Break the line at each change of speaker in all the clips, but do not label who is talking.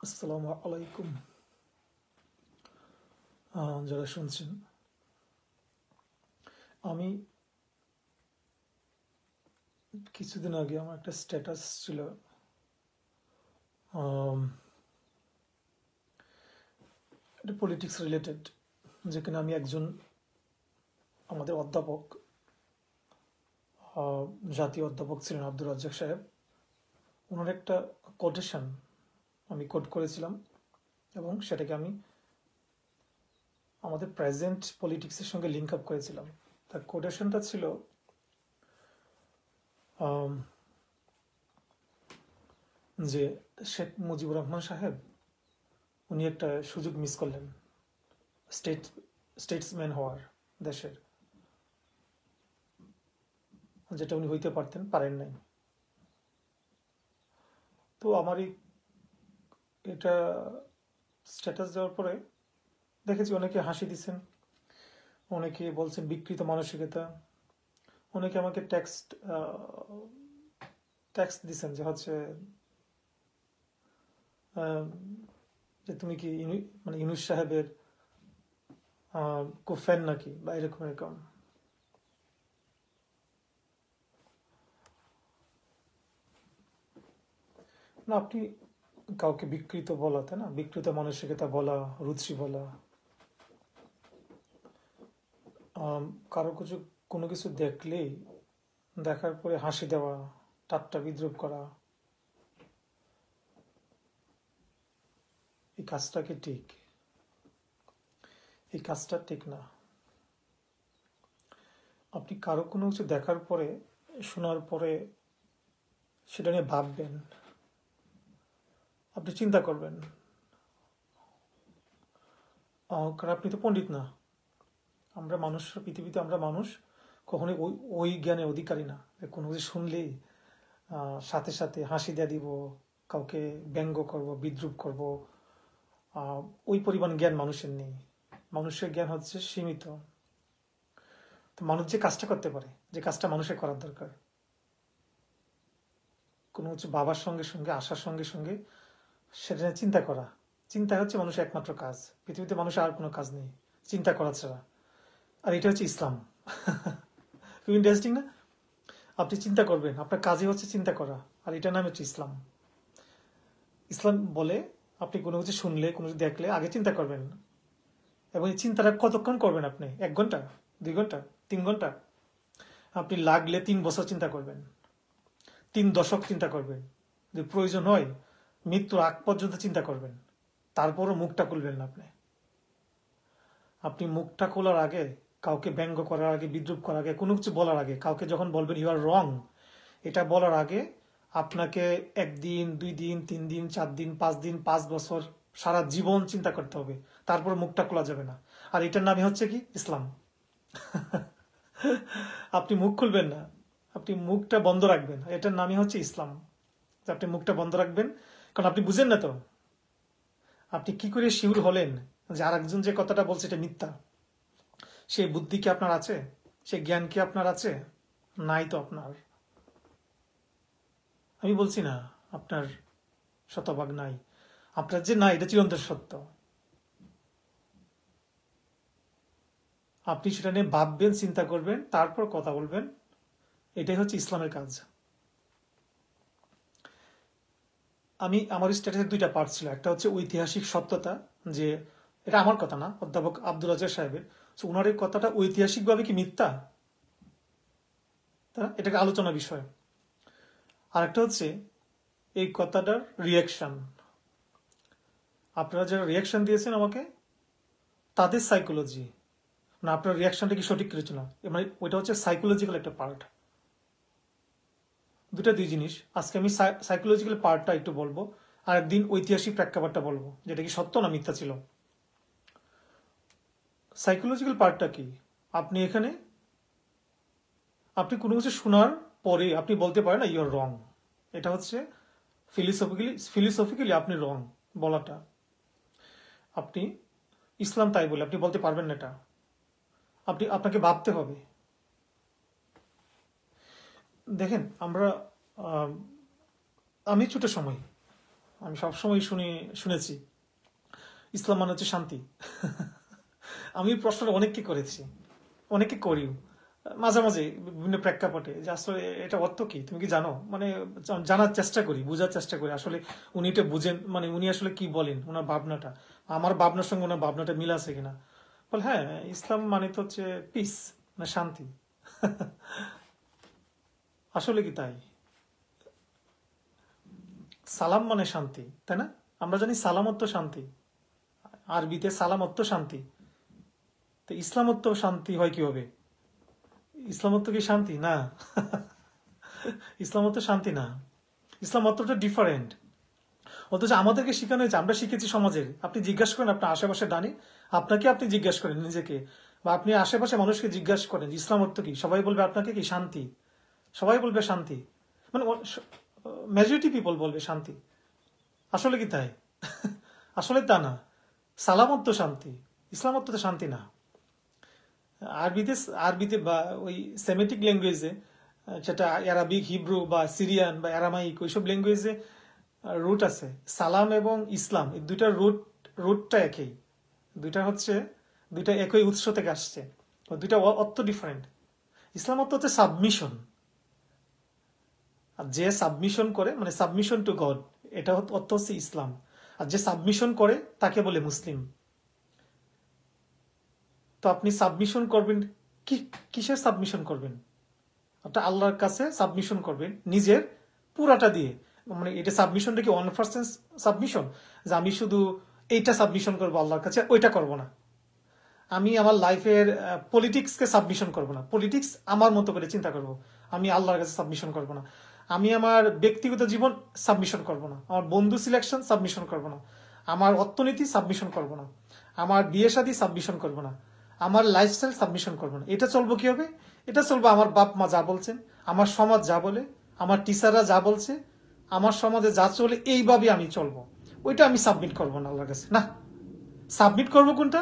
আসসালামু আলাইকুম। যারা শুনছেন, আমি কিছুদিন আগে আমার একটা স্ট্যাটাস ছিল, আম, এটা পলিটিক্স রিলেটেড, যেখানে আমি একজন আমাদের অধ্যাপক, আহ, জাতীয় অধ্যাপক ছিলেন আব্দুর রাজ্জাক সাহেব, ওনার একটা কোটেশন আমি কোট করেছিলাম এবং সেটাকে আমি আমাদের প্রেজেন্ট পলিটিক্সের সঙ্গে লিঙ্ক আপ করেছিলাম। তার কোটেশনটা ছিল, আম, যে শেখ মুজিবুর রহমান সাহেব উনি একটা সুযোগ মিস করলেন স্টেট স্টেটসম্যান হওয়ার, দেশের, যেটা উনি হইতে পারেন নাই। তো আমার এটা স্ট্যাটাস দেওয়ার পরে দেখেছি অনেকে হাসি দিচ্ছেন, অনেকে বলছেন বিকৃত মানসিকতা, অনেকে আমাকে টেক্সট দিচ্ছেন যে হচ্ছে আহ, যে তুমি কি মানে ইউনুস সাহেবের খুব ফ্যান নাকি, বা এরকম এরকম। না, আপনি কাউকে বিকৃত বলা, তাই না, বিকৃত মানসিকতা বলা, রুচি বলা, আম, কারো কিছু কোনো কিছু দেখলেই দেখার পরে হাসি দেওয়া, ঠাট্টা বিদ্রুপ করা, এই কাজটা কি ঠিক? এই কাজটা ঠিক না। আপনি কারো কোনো কিছু দেখার পরে, শোনার পরে সেটা নিয়ে ভাববেন, আপনি চিন্তা করবেন। কারণ আপনি তো পণ্ডিত না। আমরা মানুষরা, পৃথিবীতে আমরা মানুষ কখনোই ওই ওই জ্ঞানের অধিকারী না যে কোনো কিছু শুনলেই সাথে সাথে হাসি দিয়ে দিব, কাউকে ব্যঙ্গ করব, বিদ্রুপ করব। ওই পরিমাণ জ্ঞান মানুষের নেই। মানুষের জ্ঞান হচ্ছে সীমিত। তো মানুষ যে কাজটা করতে পারে, যে কাজটা মানুষের করার দরকার, কোনো কিছু বাবার সঙ্গে সঙ্গে আসার সঙ্গে সঙ্গে সেটা নিয়ে চিন্তা করা। চিন্তা হচ্ছে মানুষের একমাত্র কাজ। পৃথিবীতে মানুষের আর কোনো কাজ নেই চিন্তা করা ছাড়া। আর এটা হচ্ছে ইসলাম। খুব ইন্টারেস্টিং না? আপনি চিন্তা করবেন, আপনার কাজই হচ্ছে চিন্তা করা, আর এটার নাম হচ্ছে ইসলাম। ইসলাম বলে আপনি কোনো কিছু শুনলে, কোনো কিছু দেখলে আগে চিন্তা করবেন। এবং এই চিন্তাটা কতক্ষণ করবেন আপনি? 1 ঘন্টা, 2 ঘন্টা, 3 ঘন্টা? আপনি লাগলে 3 বছর চিন্তা করবেন, 3 দশক চিন্তা করবেন, যদি প্রয়োজন হয় মৃত্যুর আগ পর্যন্ত চিন্তা করবেন। তারপরও মুখটা খুলবেন না আপনি। আপনি মুখটা খোলার আগে, কাউকে ব্যঙ্গ করার আগে, বিদ্রুপ করার আগে, কোনো কিছু বলার আগে, কাউকে যখন বলবেন ইউ আর রং, এটা বলার আগে আপনাকে 1 দিন, 2 দিন, 3 দিন, 4 দিন, 5 দিন, 5 বছর, সারা জীবন চিন্তা করতে হবে। তারপর মুখটা খোলা যাবে না। আর এটার নামই হচ্ছে কি? ইসলাম। আপনি মুখ খুলবেন না, আপনি মুখটা বন্ধ রাখবেন, এটার নামই হচ্ছে ইসলাম। আপনি মুখটা বন্ধ রাখবেন, কারণ আপনি বুঝেন না তো। আপনি কি করে শিওর হলেন যে আরেকজন যে কথাটা বলছে এটা মিথ্যা? সেই বুদ্ধি কি আপনার আছে? সেই জ্ঞান কি আপনার আছে? নাই তো আপনার। আমি বলছি না আপনার শতভাগ নাই, আপনার যে নাই এটা চিরন্তন সত্য। আপনি সেটা নিয়ে ভাববেন, চিন্তা করবেন, তারপর কথা বলবেন। এটাই হচ্ছে ইসলামের কাজ। আমি আমার স্ট্যাটাসের 2টা পার্ট ছিল। একটা হচ্ছে ঐতিহাসিক সত্যতা, যে এটা আমার কথা না, অধ্যাপক আব্দুর রাজ্জাক সাহেবের। ওনার এই কথাটা ঐতিহাসিকভাবে কি মিথ্যা, তা এটাকে আলোচনা বিষয়। আর একটা হচ্ছে এই কথাটার রিয়াকশন। আপনারা যারা রিয়াকশন দিয়েছেন আমাকে, তাদের সাইকোলজি, না আপনার রিয়াকশনটা কি সঠিক কিছু না, মানে ওইটা হচ্ছে সাইকোলজিক্যাল একটা পার্ট। দুই জিনিস। আজকে আমি সাইকোলজিক্যাল পার্টটা একটু বলবো, আর একদিন ঐতিহাসিক প্রেক্ষাপটটা বলবো, যেটা কি সত্য না মিথ্যা ছিল। সাইকোলজিক্যাল পার্টটা কি? আপনি এখানে, আপনি কোনো কিছু শোনার পরে আপনি বলতে পারেন না ইউ আর রং। এটা হচ্ছে ফিলোসফিক্যালি আপনি রং বলাটা। আপনি, ইসলাম তাই বলে আপনি বলতে পারবেন না এটা। আপনাকে ভাবতে হবে। দেখেন, আমরা, আমি ছোট সময় আমি সবসময় শুনেছি ইসলাম মানে হচ্ছে শান্তি। আমি প্রশ্নটা অনেককে করেছি, অনেকে করিও মাঝে মাঝে বিভিন্ন প্রেক্ষাপটে, যে আসলে এটা অর্থ কি, তুমি কি জানো, মানে জানার চেষ্টা করি, বোঝার চেষ্টা করি আসলে উনি এটা বুঝেন, মানে উনি আসলে কি বলেন, ওনার ভাবনাটা আমার ভাবনার সঙ্গে ওনার ভাবনাটা মিল আছে কিনা। বল হ্যাঁ, ইসলাম মানে তো হচ্ছে পিস, মানে শান্তি। আসলে কি তাই? সালাম মানে শান্তি, তাই না? আমরা জানি সালামত্ব শান্তি, আরবিতে সালামত্ব শান্তি। তো ইসলামত্ব শান্তি হয় কিভাবে? ইসলামত্ব কি শান্তি না? ইসলামত্ব শান্তি না, ইসলামত্বটা ডিফারেন্ট। অথচ আমাদেরকে শেখানো হয়েছে, আমরা শিখেছি সমাজের। আপনি জিজ্ঞাসা করেন আপনার আশেপাশে ডানি, আপনাকে আপনি জিজ্ঞাসা করেন নিজেকে, বা আপনি আশেপাশে মানুষকে জিজ্ঞাসা করেন ইসলাম অর্থ কি, সবাই বলবে আপনাকে কি শান্তি, সবাই বলবে শান্তি, মানে মেজরিটি পিপল বলবে শান্তি। আসলে কি তাই? আসলে তা না। সালামত্ব শান্তি, ইসলামত্ব তো শান্তি না। আরবিতে আরবিতে বা ওই সেমেটিক ল্যাঙ্গুয়েজে, যেটা অ্যারাবিক, হিব্রু বা সিরিয়ান বা অ্যারামাইক, ওইসব ল্যাঙ্গুয়েজে রুট আছে। সালাম এবং ইসলাম, এই দুইটার রুটটা একই, দুইটা হচ্ছে দুইটা একই উৎস থেকে আসছে, দুইটা অর্থ ডিফারেন্ট। ইসলাম অর্থ হচ্ছে সাবমিশন, আর যে সাবমিশন করে মানে সাবমিশন টু গড, এটা অর্থ হচ্ছে ইসলাম। আর যে সাবমিশন করে তাকে বলে মুসলিম। তো আপনি সাবমিশন করবেন, কিসের সাবমিশন করবেন? আপনি আল্লাহর কাছে সাবমিশন করবেন নিজের পুরাটা দিয়ে। মানে এটা সাবমিশনটা কি 1% সাবমিশন, যে আমি শুধু এইটা সাবমিশন করবো আল্লাহর কাছে, ওইটা করব না। আমি আমার লাইফের পলিটিক্সকে সাবমিশন করব না, পলিটিক্স আমার মতো করে চিন্তা করব, আমি আল্লাহর কাছে সাবমিশন করব না। আমি আমার ব্যক্তিগত জীবন সাবমিশন করব না, আমার বন্ধু সিলেকশন সাবমিশন করব না, আমার অর্থনীতি সাবমিশন করব না, আমার বিয়ে শাদী সাবমিশন করব না, আমার লাইফস্টাইল সাবমিশন করব না। এটা চলবো কি হবে? এটা চলবো আমার বাপ মা যা বলছেন, আমার সমাজ যা বলে, আমার টিচাররা যা বলছে, আমার সমাজে যা চলে, এইভাবে আমি চলবো। ওইটা আমি সাবমিট করব না আল্লাহর কাছে, না। সাবমিট করব কোনটা?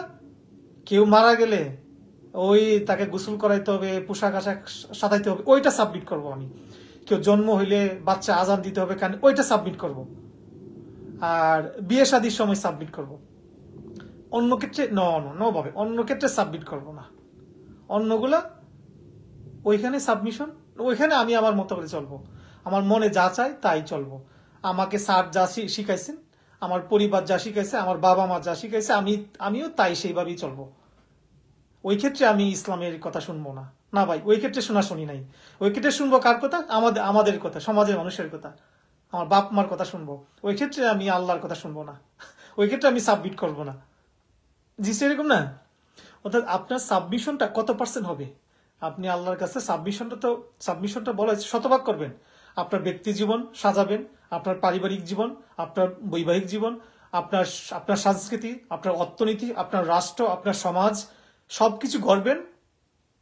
কেউ মারা গেলে ওই তাকে গোসল করাইতে হবে, পোশাক আশাক সাজাইতে হবে, ওইটা সাবমিট করব আমি। কেউ জন্ম হইলে বাচ্চা আজান দিতে হবে কারণ, ওইটা সাবমিট করব। আর বিয়ে শাদীর সময় সাবমিট করব। অন্য ক্ষেত্রে নো ভাবে অন্য ক্ষেত্রে সাবমিট করব না। অন্যগুলা ওইখানে সাবমিশন, ওইখানে আমি আমার মতো করে চলবো, আমার মনে যা চাই তাই চলবো। আমাকে স্যার যা শিখাইছেন, আমার পরিবার যা শিখাইছে, আমার বাবা মা যা শিখাইছে, আমিও তাই সেইভাবেই চলবো। ওই ক্ষেত্রে আমি ইসলামের কথা শুনবো না, না ভাই, ওই ক্ষেত্রে শুনি নাই। ওই ক্ষেত্রে শুনবো কার কথা? আমাদের কথা, সমাজের মানুষের কথা, আমার বাপ মার কথা শুনবো। ওই ক্ষেত্রে আমি আল্লাহর কথা শুনবো না, ওই ক্ষেত্রে আমি সাবমিট করবো না। জি সেরকম না। অর্থাৎ আপনার সাবমিশনটা কত পার্সেন্ট হবে? আপনি আল্লাহর কাছে সাবমিশনটা বলা হয়েছে শতভাগ করবেন। আপনার ব্যক্তি জীবন সাজাবেন, আপনার পারিবারিক জীবন, আপনার বৈবাহিক জীবন, আপনার আপনার সংস্কৃতি, আপনার অর্থনীতি, আপনার রাষ্ট্র, আপনার সমাজ, সবকিছু গড়বেন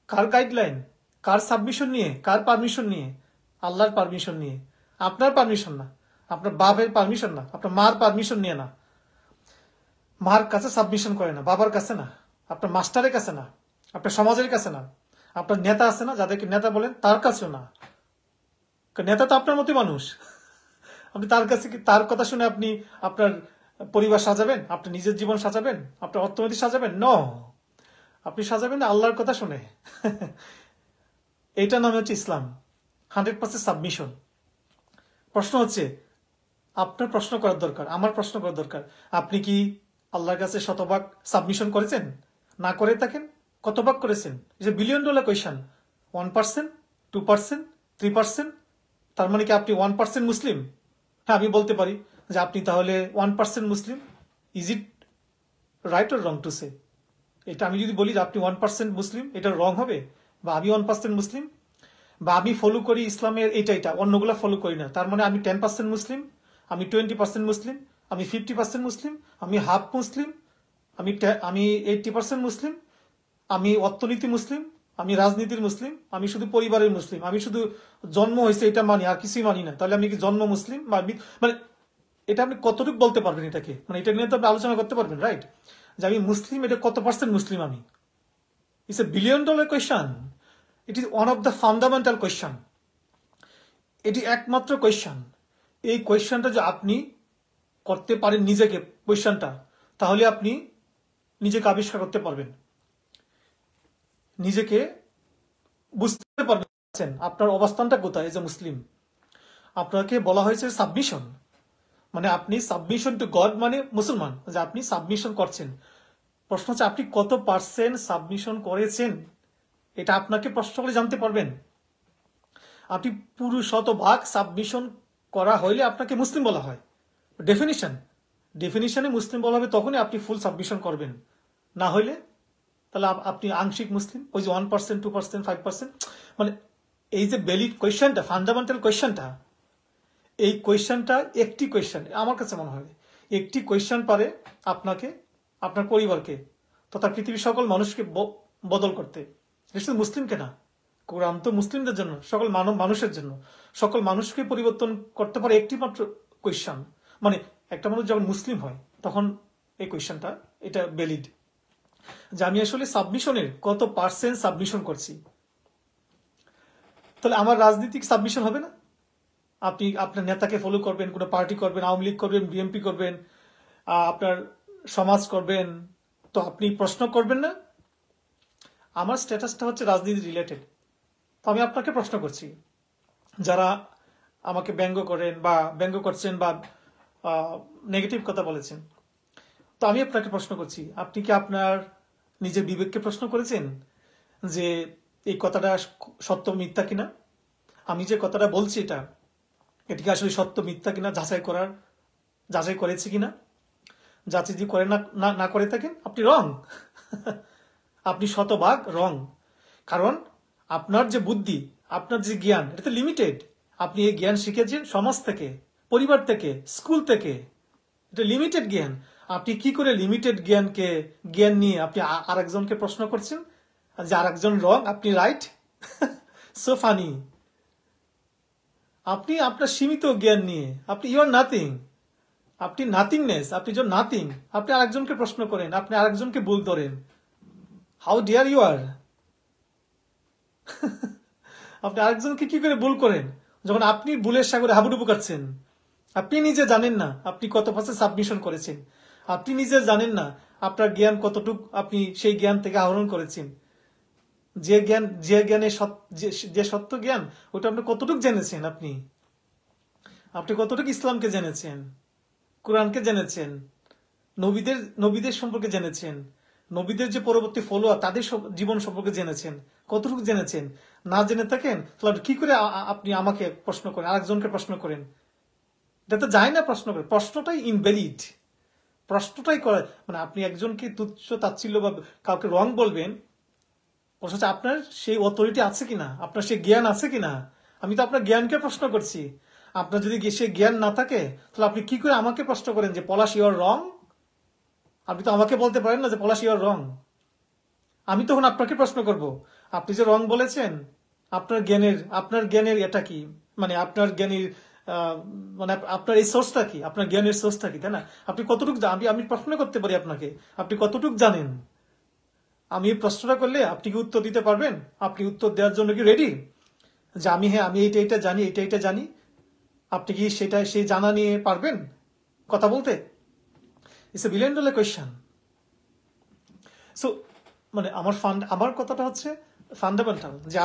কার গাইডলাইন, কার সাবমিশন নিয়ে, কার পারমিশন নিয়ে? আল্লাহর পারমিশন নিয়ে। আপনার পারমিশন না, আপনার বাবার পারমিশন না, আপনার মার পারমিশন নিয়ে না। মার কাছে সাবমিশন করে না, বাবার কাছে না, আপনার মাস্টারের কাছে না, আপনার সমাজের কাছে না, আপনার নেতা আছে না যাদেরকে নেতা বলেন, তার কাছেও না। নেতা তো আপনার মতোই মানুষ। আপনি তার কাছে তার কথা শুনে আপনি আপনার পরিবার সাজাবেন, আপনার নিজের জীবন সাজাবেন, আপনার অর্থনীতি সাজাবেন? ন, আপনি সাজাবেন আল্লাহর কথা শুনে। এইটার নামে হচ্ছে ইসলাম, 100% সাবমিশন। প্রশ্ন হচ্ছে, আপনার প্রশ্ন করার দরকার, আমার প্রশ্ন করার দরকার, আপনি কি আল্লাহর কাছে শতভাগ সাবমিশন করেছেন? না করে থাকেন, কত ভাগ করেছেন? $1 বিলিয়ন কোয়েশ্চন। 1%, 2%, 3%? তার মানে কি আপনি 1% মুসলিম? হ্যাঁ, আমি বলতে পারি যে আপনি তাহলে 1% মুসলিম। Is it right or wrong to say? এটা আমি যদি বলি যে আপনি 1% মুসলিম, এটা রং হবে? বা আমি 1% মুসলিম, বা আমি ফলো করি ইসলামের এটা অন্যগুলো ফলো করি না, তার মানে আমি 10% মুসলিম, আমি 20% মুসলিম, আমি 50% মুসলিম, আমি হাফ মুসলিম, আমি 80% মুসলিম, আমি অর্থনীতি মুসলিম, আমি রাজনীতির মুসলিম, আমি শুধু পরিবারের মুসলিম, আমি শুধু জন্ম হয়েছে এটা মানি, আর কিছুই মানি না, তাহলে আমি কি জন্ম মুসলিম? মানে এটা আপনি কতটুকু বলতে পারবেন এটাকে? মানে এটা নিয়ে তো আপনি আলোচনা করতে পারবেন, রাইট? যে আমি মুসলিম, এটা কত পার্সেন্ট মুসলিম আমি? It's a $1 billion question. It is one of the fundamental question. এটি একমাত্র কোয়েশ্চন। এই কোয়েশ্চনটা যে আপনি করতে পারেন নিজেকে কোয়েশ্চনটা, তাহলে আপনি নিজেকে আবিষ্কার করতে পারবেন, নিজেকে বুঝতে পারবেন আপনার অবস্থানটা কোথায়। এজ এ মুসলিম আপনাকে বলা হয়েছে সাবমিশন, মানে আপনি সাবমিশন টু গড, মানে মুসলমান, যে আপনি সাবমিশন করছেন। প্রশ্ন হচ্ছে আপনি কত পার্সেন্ট সাবমিশন করেছেন, এটা আপনাকে প্রশ্ন করে জানতে পারবেন। আপনি পুরো 100% সাবমিশন করা হইলে আপনাকে মুসলিম বলা হয়। ডেফিনিশনে মুসলিম বলা হবে তখনই আপনি ফুল সাবমিশন করবেন, না হইলে তাহলে আপনি আংশিক মুসলিম, ওই যে 1%, 2%, 5%। মানে এই যে ভ্যালিড কোয়েশ্চেনটা, ফান্ডামেন্টাল কোয়েশ্চেনটা, এই কোয়েশ্চেনটা একটি কোয়েশ্চেন আমার কাছে মনে হয়, একটি কোয়েশ্চেন পারে আপনাকে, আপনার পরিবারকে তথা পৃথিবীর সকল মানুষকে বদল করতে। শুধু মুসলিমকে না, কোরআন তো মুসলিমদের জন্য, সকল মানুষের জন্য, সকল মানুষকে পরিবর্তন করতে পারে একটি মাত্র কোয়েশ্চেন। মানে একটা মানুষ যখন মুসলিম হয় তখন এই কোয়েশ্চেনটা এটা ভ্যালিড, যে আমি আসলে সাবমিশনের কত পার্সেন্ট সাবমিশন করছি। তাহলে আমার রাজনীতিক সাবমিশন হবে না? আপনি আপনার নেতাকে ফলো করবেন, কোনো পার্টি করবেন, আওয়ামী লীগ করবেন, বিএনপি করবেন, আপনার সমাজ করবেন, তো আপনি প্রশ্ন করবেন না? আমার স্ট্যাটাসটা হচ্ছে রাজনীতি রিলেটেড, তো আমি আপনাকে প্রশ্ন করছি, যারা আমাকে ব্যঙ্গ করেন বা ব্যঙ্গ করছেন বা নেগেটিভ কথা বলেছেন, তো আমি আপনাকে প্রশ্ন করছি, আপনি কি আপনার নিজের বিবেককে প্রশ্ন করেছেন যে এই কথাটা সত্য মিথ্যা কিনা? আমি যে কথাটা বলছি এটা কি আসলে সত্য মিথ্যা কিনা যাচাই করেছি কিনা? যাচাই যদি করে না করে থাকেন আপনি রং আপনি 100% রং। কারণ আপনার যে বুদ্ধি, আপনার যে জ্ঞান, এটা তো লিমিটেড। আপনি এই জ্ঞান শিখেছেন সমাজ থেকে, পরিবার থেকে, স্কুল থেকে, এটা লিমিটেড জ্ঞান। আপনি কি করে লিমিটেড জ্ঞান নিয়ে আপনি আরেকজনকে প্রশ্ন করছেন যে আরেকজন রং, আপনি রাইট? So funny. আপনি আপনার সীমিত জ্ঞান নিয়ে আপনি ইউ আর নাথিং, আপনি নাথিংনেস, আপনি যে নাথিং, আপনি আরেকজনকে প্রশ্ন করেন, আপনি আরেকজনকে ভুল ধরেন। How dare you are! আপনি আরেকজনকে কি করে ভুল করেন যখন আপনি ভুলের সাগরে হাবুডুবু কাটছেন? আপনি নিজে জানেন না আপনি কত পার্সেন্ট সাবমিশন করেছেন, আপনি নিজে জানেন না আপনার জ্ঞান কতটুক আপনি সেই জ্ঞান থেকে আহরণ করেছেন। যে সত্য জ্ঞান, ওটা আপনি কতটুক জেনেছেন, আপনি কতটুক ইসলামকে জেনেছেন, কোরআনকে জেনেছেন, নবীদের সম্পর্কে জেনেছেন, নবীদের যে পরবর্তী ফলোয়ার তাদের জীবন সম্পর্কে জেনেছেন, কতটুকু জেনেছেন? না জেনে থাকেন তাহলে কি করে আপনি আমাকে প্রশ্ন করেন, আরেকজনকে প্রশ্ন করেন? এটা তো যায় না প্রশ্ন করে, প্রশ্নটাই ইনভ্যালিড, প্রশ্নটাই করে। মানে আপনি একজনকে তুচ্ছ তাচ্ছিল্য বা কাউকে রং বলবেন, প্রশ্ন হচ্ছে আপনার সেই অথরিটি আছে কিনা, আপনার সেই জ্ঞান আছে কিনা। আমি তো আপনার জ্ঞানকে প্রশ্ন করছি। আপনার যদি সেই জ্ঞান না থাকে তাহলে আপনি কি করে আমাকে প্রশ্ন করেন যে পলাশ ইউ আর রং? আপনি তো আমাকে বলতে পারেন না যে পলাশ ইউ আর রং। আমি তখন আপনাকে প্রশ্ন করব, আপনি যে রং বলেছেন, আপনার জ্ঞানের এটা কি, মানে আপনার জ্ঞানের মানে আপনার এই সোর্সটা কি, আপনার জ্ঞানের সোর্সটা কি, তাই না? আপনি কতটুকু আমি প্রশ্ন করতে পারি আপনাকে, আপনি কতটুকু জানেন? আমি এই প্রশ্নটা করলে আপনি কি উত্তর দিতে পারবেন? আপনি উত্তর দেওয়ার জন্য কি রেডি? যে আমি এইটা জানি, এটা জানি। আপনি কি সেই জানা নিয়ে পারবেন কথা বলতে? It's a billion dollar question. So মানে আমার কথাটা হচ্ছে ফান্ডামেন্টাল, যে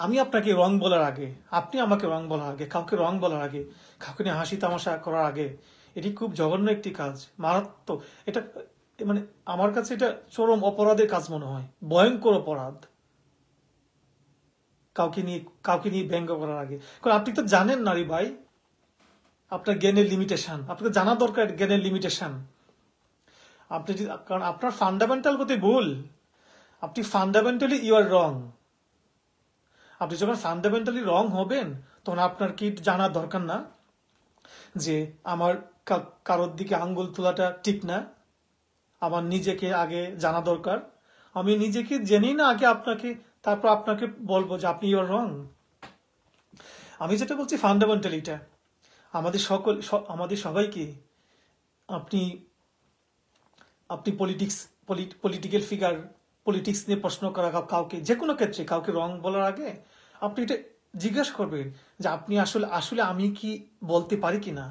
আমি আপনাকে রং বলার আগে, আপনি আমাকে রং বলার আগে, কাউকে রং বলার আগে, কাউকে নিয়ে হাসি তামাশা করার আগে, এটি খুব জঘন্য একটি কাজ, মারাত্মক। এটা মানে আমার কাছে এটা চরম অপরাধের কাজ মনে হয়, ভয়ঙ্কর অপরাধ, কাউকে নিয়ে ব্যঙ্গ করার আগে। কারণ আপনি তো জানেন না রে ভাই আপনার জ্ঞানের লিমিটেশন, আপনাকে জানা দরকার জ্ঞানের লিমিটেশন। আপনি যদি, কারণ আপনার ফান্ডামেন্টাল গতি ভুল, আপনি ফান্ডামেন্টালি ইউ আর রং। আপনি যখন ফান্ডামেন্টালি রং হবেন তখন আপনার কি জানা দরকার না যে আমার কারোর দিকে আঙ্গুল তোলাটা ঠিক না? আমার নিজেকে আগে জানা দরকার। আমি নিজেকে জেনেই না আগে তারপর আপনাকে বলবো যে আপনি ইউ আর রং। আমি যেটা বলছি ফান্ডামেন্টাল, এটা আমাদের সবাইকে, আপনি পলিটিক্যাল ফিগার, পলিটিক্স নিয়ে প্রশ্ন করা কাউকে, যে কোনো ক্ষেত্রে কাউকে রং বলার আগে আপনি এটা জিজ্ঞাসা করবেন যে আপনি আসলে আমি কি বলতে পারি কিনা,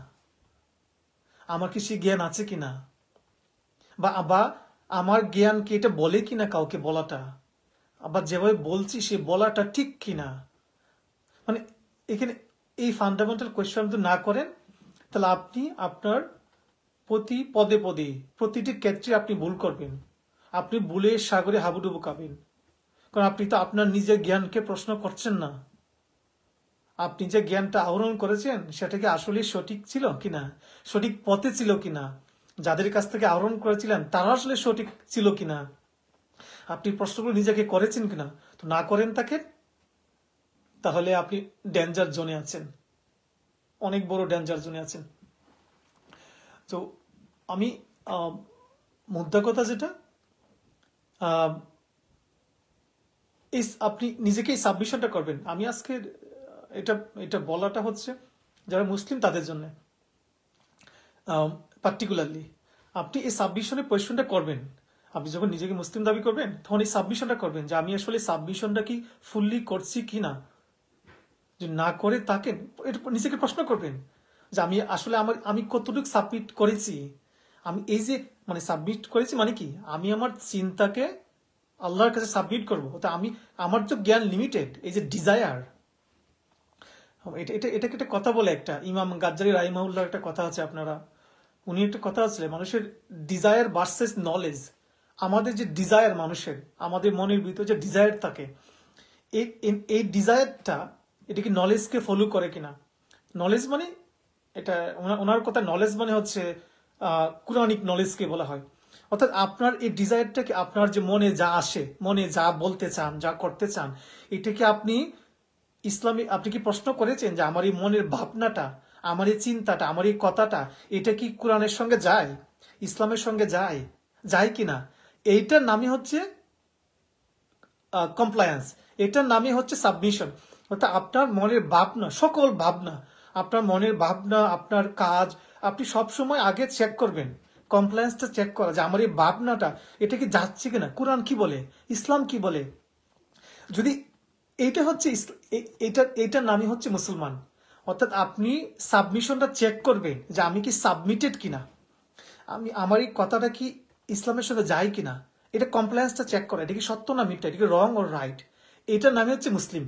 আমার কি সে জ্ঞান আছে কিনা, বা আমার জ্ঞানকে এটা বলে কিনা কাউকে বলাটা, আবার যেভাবে বলছি সে বলাটা ঠিক কিনা। মানে এখানে এই ফান্ডামেন্টাল কোয়েশ্চেন যদি না করেন, তাহলে আপনি আপনার প্রতি পদে পদে প্রতিটি ক্ষেত্রে আপনি ভুল করবেন, আপনি ভুলে সাগরে হাবুডুবু খাবেন। কারণ আপনি তো আপনার নিজের জ্ঞানকে প্রশ্ন করছেন না। আপনি যে জ্ঞানটা আহরণ করেছেন সেটা কি আসলে সঠিক ছিল কিনা, সঠিক পথে ছিল কিনা, যাদের কাছ থেকে আহরণ করেছিলেন তারা আসলে সঠিক ছিল কিনা, আপনি প্রশ্নগুলো নিজেকে করেছেন কিনা। তো না করেন তাকে, তাহলে আপনি ডেঞ্জার জোনে আছেন, অনেক বড় ডেঞ্জার জোনে আছেন। তো আমি মুদ্রা কথা যেটা, আপনি নিজেকে এই সাবমিশনটা করবেন। আমি আজকে এটা এটা বলাটা হচ্ছে যারা মুসলিম তাদের জন্য পার্টিকুলারলি, আপনি এই সাবমিশনের পরিশ্রমটা করবেন। আপনি যখন নিজেকে মুসলিম দাবি করবেন তখন এই সাবমিশনটা করবেন যে আমি আসলে সাবমিশনটা কি ফুললি করছি কিনা। যদি না করে তাকে এটা নিজেকে প্রশ্ন করবেন যে আমি আসলে আমি কতটুকু সাবমিট করেছি। আমি এই যে মানে সাবমিট করেছি মানে কি, আমি আমার চিন্তাকে আল্লাহর কাছে সাবমিট করবো। তো আমার তো জ্ঞান লিমিটেড, এই যে ডিজায়ার, এটাকে একটা কথা বলে, একটা ইমাম গাজ্জালি রাহিমাহুল্লাহর একটা কথা আছে, আপনারা উনি একটা কথা আছে, মানুষের ডিজায়ার ভার্সেস নলেজ। আমাদের যে ডিজায়ার, মানুষের আমাদের মনের ভিতরে যে ডিজায়ার থাকে, এই ডিজায়ারটা এটা কি নলেজকে ফলো করে কিনা। নলেজ মানে এটা ওনার কথা, নলেজ মানে হচ্ছে কুরআনিক নলেজকে বলা হয়। অর্থাৎ আপনার এই ডিজায়ারটাকে, আপনার যে মনে যা আসে, মনে যা বলতে চান, যা করতে চান, এটাকে আপনি আপনি কি প্রশ্ন করেছেন যে আমার এই মনের ভাবনাটা, আমার এই চিন্তাটা, আমার এই কথাটা, এটা কি কোরআনের সঙ্গে যায়, ইসলামের সঙ্গে যায় কিনা। এইটার নামই হচ্ছে কমপ্লায়েন্স, এটার নামই হচ্ছে সাবমিশন। অর্থাৎ আপনার মনের ভাবনা, সকল ভাবনা, আপনার মনের ভাবনা, আপনার কাজ, আপনি সবসময় আগে চেক করবেন, কমপ্লায়েন্সটা চেক করা যে আমার এই ভাবনাটা এটা কি যাচ্ছে কিনা, কোরআন কি বলে, ইসলাম কি বলে। যদি এইটা হচ্ছে এইটার নামই হচ্ছে মুসলমান। অর্থাৎ আপনি সাবমিশনটা চেক করবেন যে আমি কি সাবমিটেড কিনা, আমার এই কথাটা কি ইসলামের সাথে যায় কিনা। এটা কমপ্লায়েন্সটা চেক করা, এটা কি সত্য না মিথ্যা, এটা কি রং ওর রাইট। এটার নামই হচ্ছে মুসলিম।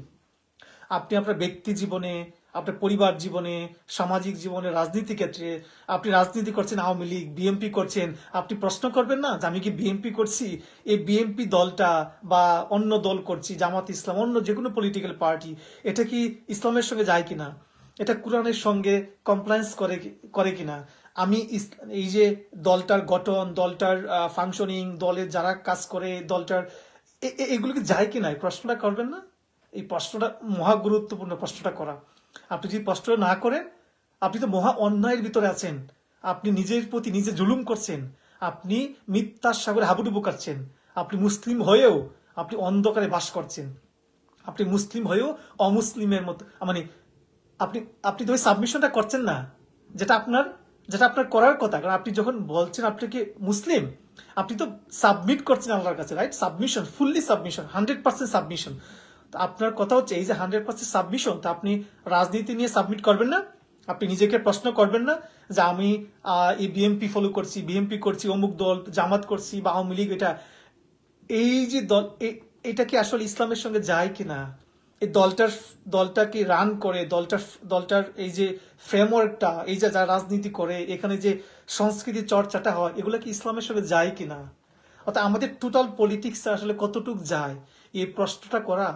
আপনি আপনার ব্যক্তি জীবনে, আপনার পরিবার জীবনে, সামাজিক জীবনে, রাজনীতি ক্ষেত্রে, আপনি রাজনীতি করছেন, আওয়ামী লীগ, বিএনপি করছেন, আপনি প্রশ্ন করবেন না যে আমি কি বিএনপি করছি, এই বিএনপি দলটা বা অন্য দল করছি, জামাত ইসলাম, অন্য যে কোনো পলিটিক্যাল পার্টি, এটা কি ইসলামের সঙ্গে যায় কিনা, এটা কোরআনের সঙ্গে কমপ্লায়েন্স করে কিনা। আমি এই যে দলটার গঠন, দলটার ফাংশনিং, দলের যারা কাজ করে, দলটার এগুলো কি যায় কিনা, এই প্রশ্নটা করবেন না। এই প্রশ্নটা মহা গুরুত্বপূর্ণ, প্রশ্নটা করা। আপনি যদি প্রশ্ন না করেন, আপনি তো মহা অন্যায়ের ভিতরে আছেন, আপনি নিজের প্রতি নিজে জুলুম করছেন, আপনি মিথ্যার সাগরে হাবুডুবু কাটছেন। আপনি মুসলিম হয়েও আপনি অন্ধকারে বাস করছেন, আপনি মুসলিম হয়েও অমুসলিমের মতো, মানে আপনি তো ওই সাবমিশনটা করছেন না যেটা আপনার করার কথা। কারণ আপনি যখন বলছেন আপনাকে মুসলিম, আপনি তো সাবমিট করছেন আল্লাহর কাছে, right. Submission, fully submission, 100% submission. আপনার কথা হচ্ছে এই যে 100% সাবমিশন, তা আপনি রাজনীতি নিয়ে সাবমিট করবেন না। আপনি নিজেকে প্রশ্ন করবেন না যে আমি এই বিএনপি ফলো করছি, বিএনপি করছি, অমুক দল, জামাত করছি বা আওয়ামী লীগ, এই যে দল, এটা কি আসলে ইসলামের সঙ্গে যায় কিনা। এই দলটা কি রান করে, দলটার এই যে ফ্রেমওয়ার্কটা, এই যে যারা রাজনীতি করে, এখানে যে সংস্কৃতি চর্চাটা হয়, এগুলো কি ইসলামের সঙ্গে যায় কিনা। অর্থাৎ আমাদের টোটাল পলিটিক্স আসলে কতটুক যায়, এই প্রশ্নটা করা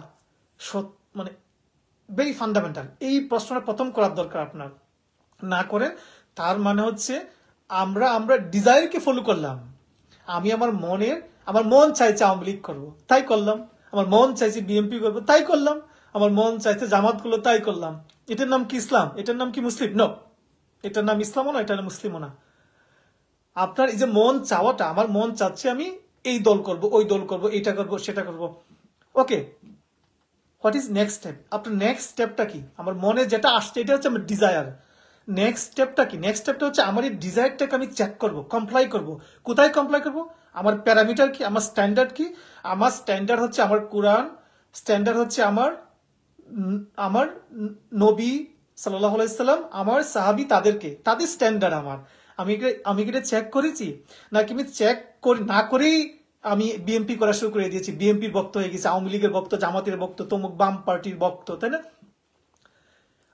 মানে ভেরি ফান্ডামেন্টাল। এই প্রশ্নটা প্রথম করার দরকার আপনার। না করেন, তার মানে হচ্ছে আমরা ডিজায়ারকে ফলো করলাম। আমার মন চাইছে আওয়ামী লীগ করবো, তাই করলাম। আমার মন চাইছে বিএনপি করবো, তাই করলাম। আমার মন চাইছে জামাত করলো, তাই করলাম। এটার নাম কি ইসলাম? এটার নাম কি মুসলিম? নো, এটার নাম ইসলামও না, এটার নাম মুসলিমও না। আপনার এই যে মন চাওয়াটা, আমার মন চাচ্ছে আমি এই দল করব, ওই দল করব, এটা করব, সেটা করব, ওকে, হোয়াট ইজ নেক্সট স্টেপ? আপনার নেক্সট স্টেপটা কি? আমার মনে যেটা আসছে এটা হচ্ছে আমার ডিজায়ার। নেক্সট স্টেপটা কি? নেক্সট স্টেপটা হচ্ছে আমার এই ডিজায়ারটাকে আমি চেক করব, কমপ্লাই করব। কোথায় কমপ্লাই করব? আমার প্যারামিটার কি, আমার স্ট্যান্ডার্ড কি? আমার স্ট্যান্ডার্ড হচ্ছে আমার কোরআন, স্ট্যান্ডার্ড হচ্ছে আমার নবী সাল্লাল্লাহু আলাইহি সাল্লাম, আমার সাহাবী, তাদের স্ট্যান্ডার্ড আমার। আমি কি এটা চেক করেছি, নাকি আমি চেক না করেই আমি বিএনপি করা শুরু করে দিয়েছি, বিএনপির ভক্ত হয়ে গেছে, আওয়ামী লীগের ভক্ত, জামাতের ভক্ত, তমুক বাম পার্টির ভক্ত, তাই না?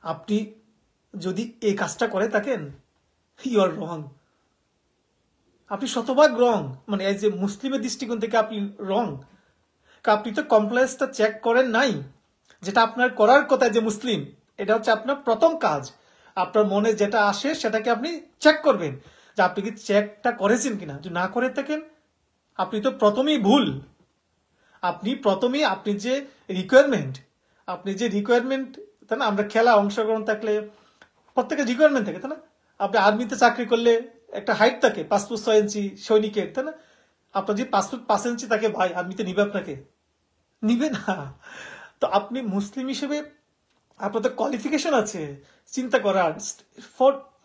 আপনি যদি এই কাজটা করে থাকেন, ইউ আর রং। আপনি শতভাগ রং, মানে এই যে মুসলিমের দৃষ্টিকোণ থেকে আপনি রং। আপনি তো কমপ্লেক্সটা চেক করেন নাই, যেটা আপনার করার কথা। যে মুসলিম, এটা হচ্ছে আপনার প্রথম কাজ। আপনার মনে যেটা আসে সেটাকে আপনি চেক করবেন, যে আপনি কি চেকটা করেছেন কিনা। যদি না করে থাকেন, আপনি তো প্রথমেই ভুল। আপনি যে রিকোয়ারমেন্ট, তাই না? আমরা খেলা অংশগ্রহণ থাকলে প্রত্যেকের রিকোয়ারমেন্ট থাকে, তাই না? আপনি আর্মিতে চাকরি করলে একটা হাইট থাকে 5 ফুট 6 ইঞ্চি সৈনিকের, তাই না? আপনার যে 5 ফুট 5 ইঞ্চি থাকে, ভাই আর্মিতে নিবে আপনাকে? নিবে না। তো আপনি মুসলিম হিসেবে আপনাদের কোয়ালিফিকেশন আছে চিন্তা করার,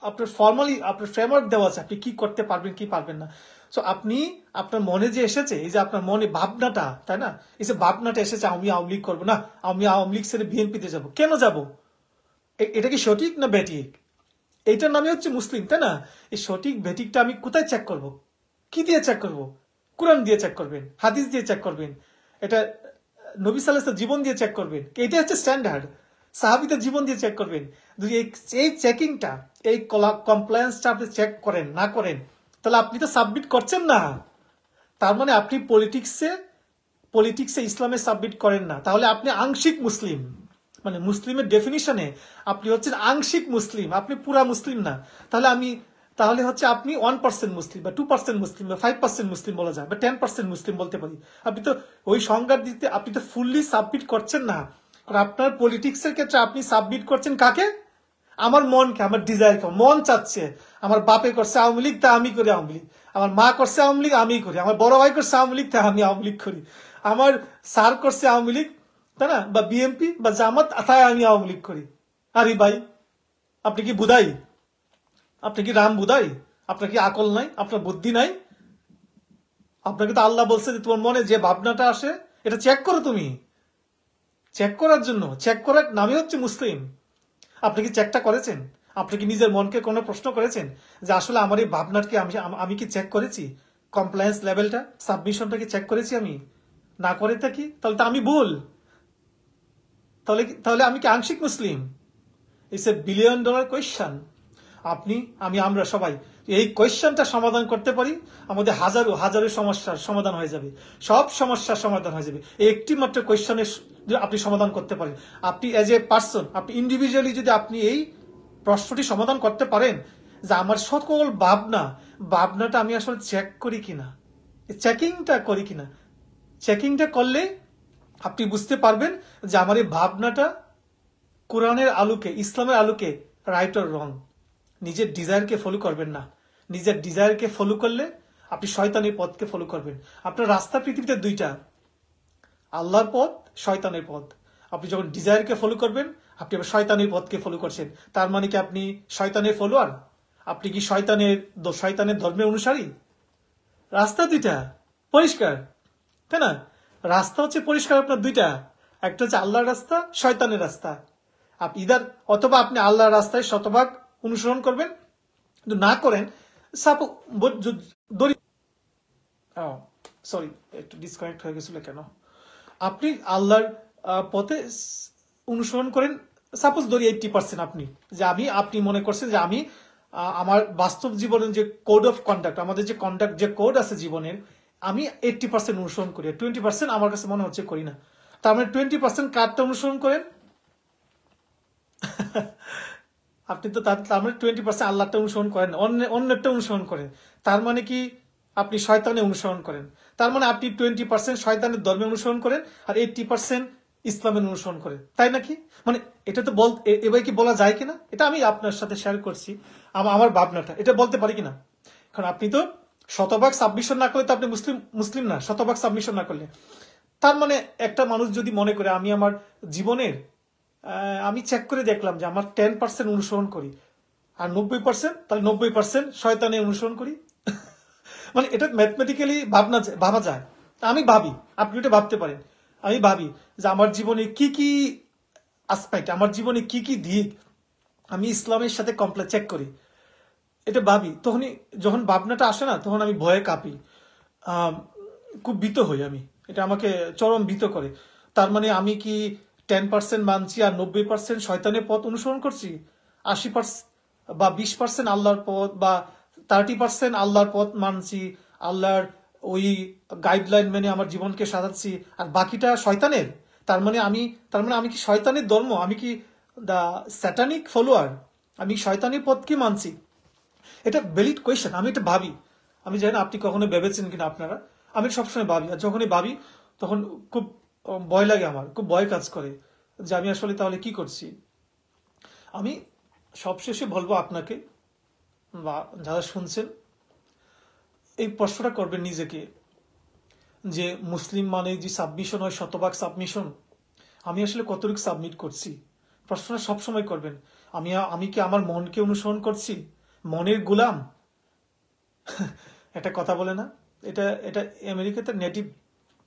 আপনার ফর্মালি আপনার ফ্রেমওয়ার্ক দেওয়া আছে, আপনি কি করতে পারবেন কি পারবেন না। সো আপনি আপনার মনে যে এসেছে, এই যে আপনার মনে ভাবনাটা, তাই না? এই যে ভাবনাটা এসেছে আমি আওয়ামী লীগ করবো না, আমি আওয়ামী লীগ ছেড়ে বিএনপিতে যাবো, কেন যাব? এটা কি সঠিক না বেঠিক? এইটার নামে হচ্ছে মুসলিম, তাই না? এই সঠিক বেঠিকটা আমি কোথায় চেক করব? কি দিয়ে চেক করব? কোরআন দিয়ে চেক করবেন, হাদিস দিয়ে চেক করবেন, এটা নবী সাল্লাল্লাহু আলাইহি ওয়াসাল্লাম জীবন দিয়ে চেক করবেন। এটা হচ্ছে স্ট্যান্ডার্ড। সাহাবীদের জীবন দিয়ে চেক করবেন। যদি এই চেকিংটা, এই কমপ্লায়েন্সটা আপনি চেক করেন না করেন, তাহলে আপনি তো সাবমিট করছেন না। তার মানে আপনি পলিটিক্সে ইসলামে সাবমিট করেন না, তাহলে আপনি আংশিক মুসলিম। মানে মুসলিমের ডেফিনিশনে আপনি হচ্ছেন আংশিক মুসলিম, আপনি পুরা মুসলিম না। তাহলে হচ্ছে আপনি 1% মুসলিম বা 2% মুসলিম বা 5% মুসলিম বলা যায়, বা 10% মুসলিম বলতে পারি। আপনি তো ওই সংজ্ঞা দিতে আপনি তো ফুললি সাবমিট করছেন না। কারণ আপনার পলিটিক্সের ক্ষেত্রে আপনি সাবমিট করছেন কাকে? আমার মনকে, আমার ডিজায়ারকে। মন চাচ্ছে, আমার বাপে করছে আওয়ামী লীগ, তা আমি করি আওয়ামী লীগ। আমার মা করছে আওয়ামী লীগ, আমি করি। আমার বড় ভাই করছে আওয়ামী লীগ, তা আমি আওয়ামী লীগ করি। আমার স্যার করছে আওয়ামী লীগ, তাই না? বা বিএনপি বা জামাত, তাই আমি আওয়ামী লীগ করি। আরে ভাই, আপনি কি বুধাই? আপনি কি রাম বুধাই? আপনার কি আকল নাই? আপনার বুদ্ধি নাই? আপনাকে তো আল্লাহ বলছে যে তোমার মনে যে ভাবনাটা আসে এটা চেক করো। তুমি চেক করার জন্য, চেক করার নামই হচ্ছে মুসলিম। আপনি কি চেকটা করেছেন? আপনি কি নিজের মনকে কোনো প্রশ্ন করেছেন যে আসলে আমার এই ভাবনাটা কি আমি কি চেক করেছি? কমপ্লায়েন্স লেভেলটা, সাবমিশনটা কি চেক করেছি? আমি না করে থাকি, তাহলে তো আমি ভুল। তাহলে আমি কি আংশিক মুসলিম? It's a $1 billion question. আমরা সবাই এই কোয়েশ্চনটা সমাধান করতে পারি, আমাদের হাজারো হাজারো সমস্যার সমাধান হয়ে যাবে। সব সমস্যার সমাধান হয়ে যাবে এই একটি মাত্র কোয়েশ্চনের আপনি সমাধান করতে পারেন। আপনি এজ এ পার্সন, আপনি ইন্ডিভিজুয়ালি যদি আপনি এই প্রশ্নটি সমাধান করতে পারেন যে আমার সকল ভাবনাটা আমি আসলে চেক করি কিনা, চেকিংটা করি কিনা। চেকিংটা করলে আপনি বুঝতে পারবেন যে আমার এই ভাবনাটা কোরআনের আলোকে, ইসলামের আলোকে রাইট অর রং। নিজের ডিজায়ারকে ফলো করবেন না। নিজের ডিজায়ারকে ফলো করলে আপনি শয়তানের পথকে ফলো করবেন। আপনার রাস্তা পৃথিবীতে দুইটা, আল্লাহর পথ, শয়তানের পথ। আপনি যখন ডিজায়ারকে ফলো করবেন, আপনি আবার শয়তানের পথকে ফলো করছেন। তার মানে কি আপনি শয়তানের ফলোয়ার? আপনি কি শয়তানের ধর্মের অনুসারী? রাস্তা দুইটা, পরিষ্কার, তাই না? রাস্তা হচ্ছে পরিষ্কার আপনার দুইটা, একটা হচ্ছে আল্লাহর রাস্তা, শয়তানের রাস্তা। আপনি অথবা আপনি আল্লাহর রাস্তায় শতভাগ অনুসরণ করবেন, কিন্তু না করেন সরি একটু ডিসকানেক্ট হয়ে গেছিল কেন। আপনি আল্লাহর পথে অনুসরণ করেন, সাপোজ ধরি 80% আপনি মনে করছেন যে আমি আমার বাস্তব জীবনের যে কোড অফ কন্ডাক্ট, আমাদের যে কোড আছে জীবনের, আমি 80% অনুসরণ করি, 20% আমার কাছে মনে হচ্ছে করি না। তার মানে 20% কারটা অনুসরণ করেন? আপনি তো তার মানে 20% আল্লাহটা অনুসরণ করেন, অন্যটা অনুসরণ করেন। তার মানে কি আপনি শয়তানে অনুসরণ করেন। তার মানে আপনি 20% শয়তানের ধর্মে অনুসরণ করেন আর 80% ইসলামের অনুসরণ করেন, তাই নাকি? মানে এটা তো এবার কি বলা যায় কিনা? এটা আমি আপনার সাথে শেয়ার করছি আমার ভাবনাটা, এটা বলতে পারি কিনা। কারণ আপনি তো শতভাগ সাবমিশন না করলে তো আপনি মুসলিম না, শতভাগ সাবমিশন না করলে। তার মানে একটা মানুষ যদি মনে করে আমি আমার জীবনের আমি চেক করে দেখলাম যে আমার 10% অনুসরণ করি আর 90%, তাহলে 90% শয়তানে অনুসরণ করি। মানে এটা ম্যাথমেটিক্যালি ভাবা যায়। আমি ভাবি, আপনি এটা ভাবতে পারেন। আমি ভাবি যে আমার জীবনে কি কি আসপেক্ট, আমার জীবনে কি কি দিক আমি ইসলামের সাথে চেক করি। এটা ভাবি, তখনই যখন ভাবনাটা আসে না, তখন আমি ভয়ে কাঁপি, আহ, খুব ভীত হই আমি। এটা আমাকে চরম ভীত করে। তার মানে আমি কি 10% মানছি আর 90% শয়তানের পথ অনুসরণ করছি, 80% বা 20% আল্লাহর পথ, বা 30% আল্লাহর পথ মানছি, আল্লাহর ওই গাইডলাইন মেনে আমার জীবনকে সাজাচ্ছি, আর বাকিটা শয়তানের। তার মানে আমি কি শয়তানের ধর্ম, আমি কি দা স্যাটানিক ফলোয়ার, আমি শয়তানের পথকে মানছি? এটা ভ্যালিড কোয়েশ্চেন, আমি এটা ভাবি। আমি জানি না আপনি কখনো ভেবেছেন কিনা আপনারা। আমি সবসময় ভাবি, আর যখনই ভাবি তখন খুব ভয় লাগে, আমার খুব ভয় কাজ করে যে আমি আসলে তাহলে কি করছি। আমি সবশেষে বলবো আপনাকে বা যারা শুনছেন, এই প্রশ্নটা করবেন নিজেকে যে মুসলিম মানে যে সাবমিশন হয়, শতভাগ সাবমিশন, আমি আসলে কতটুকু সাবমিট করছি। প্রশ্নটা সবসময় করবেন। আমি কি আমার মনকে অনুসরণ করছি, মনের গোলাম? একটা কথা বলে না, এটা এটা আমেরিকাতে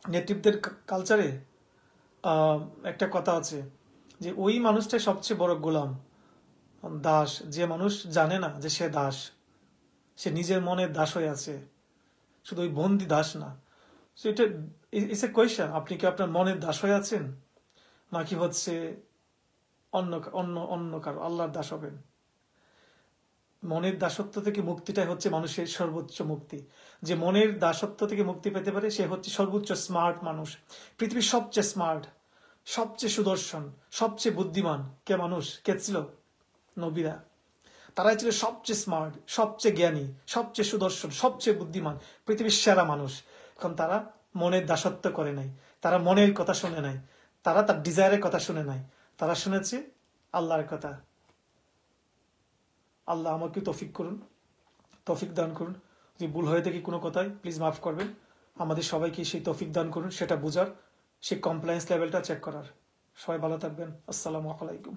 নেটিভদের কালচারে একটা কথা আছে যে ওই মানুষটাই সবচেয়ে বড় গোলাম, দাস, যে মানুষ জানে না যে সে দাস, সে নিজের মনের দাস হয়ে আছে, শুধু ওই বন্দি দাস না। তো এটা ইটস এ কোয়েশ্চেন, আপনি কি আপনার মনের দাস হয়ে আছেন, নাকি হচ্ছে অন্য অন্য অন্য কারো আল্লাহর দাস হবেন? মনের দাসত্ব থেকে মুক্তিটাই হচ্ছে মানুষের সর্বোচ্চ মুক্তি। যে মনের দাসত্ব থেকে মুক্তি পেতে পারে সে হচ্ছে সর্বোচ্চ স্মার্ট মানুষ। পৃথিবীর সবচেয়ে স্মার্ট, সবচেয়ে সুদর্শন, সবচেয়ে বুদ্ধিমান কে মানুষ, কে ছিল? নবীরা। তারাই ছিল সবচেয়ে স্মার্ট, সবচেয়ে জ্ঞানী, সবচেয়ে সুদর্শন, সবচেয়ে বুদ্ধিমান, পৃথিবীর সেরা মানুষ। এখন তারা মনের দাসত্ব করে নাই, তারা মনের কথা শুনে নাই, তারা তার ডিজায়ারের কথা শুনে নাই, তারা শুনেছে আল্লাহর কথা। আল্লাহ আমাকে তৌফিক করুন, তৌফিক দান করুন। যদি ভুল হয়ে থাকি কোনো কথায় প্লিজ মাফ করবেন। আমাদের সবাইকে সেই তৌফিক দান করুন, সেটা বোঝার, সেই কমপ্লায়েন্স লেভেলটা চেক করার। সবাই ভালো থাকবেন। আসসালামু আলাইকুম।